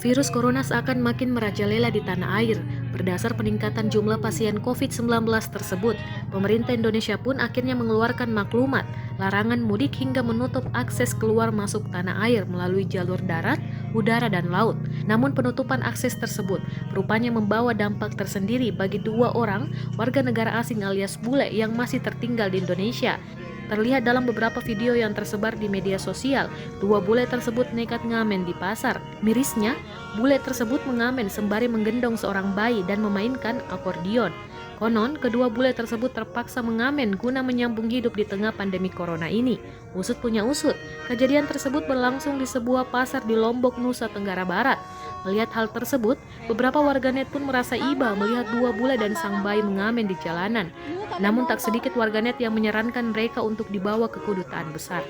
Virus corona seakan makin merajalela di tanah air. Berdasar peningkatan jumlah pasien COVID-19 tersebut, pemerintah Indonesia pun akhirnya mengeluarkan maklumat, larangan mudik hingga menutup akses keluar masuk tanah air melalui jalur darat, udara, dan laut. Namun penutupan akses tersebut rupanya membawa dampak tersendiri bagi dua orang warga negara asing alias bule yang masih tertinggal di Indonesia. Terlihat dalam beberapa video yang tersebar di media sosial, dua bule tersebut nekat ngamen di pasar. Mirisnya, bule tersebut mengamen sembari menggendong seorang bayi dan memainkan akordion. Konon, kedua bule tersebut terpaksa mengamen guna menyambung hidup di tengah pandemi corona ini. Usut punya usut, kejadian tersebut berlangsung di sebuah pasar di Lombok, Nusa Tenggara Barat. Melihat hal tersebut, beberapa warganet pun merasa iba melihat dua bule dan sang bayi mengamen di jalanan. Namun tak sedikit warganet yang menyarankan mereka untuk dibawa ke kedutaan besar.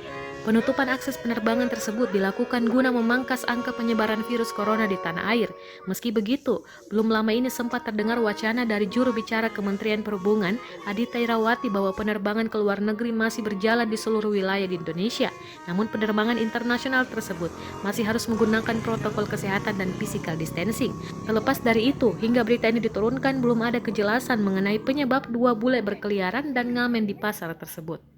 Penutupan akses penerbangan tersebut dilakukan guna memangkas angka penyebaran virus corona di tanah air. Meski begitu, belum lama ini sempat terdengar wacana dari juru bicara Kementerian Perhubungan, Adita Irawati, bahwa penerbangan ke luar negeri masih berjalan di seluruh wilayah di Indonesia. Namun penerbangan internasional tersebut masih harus menggunakan protokol kesehatan dan physical distancing. Terlepas dari itu, hingga berita ini diturunkan belum ada kejelasan mengenai penyebab dua bule berkeliaran dan ngamen di pasar tersebut.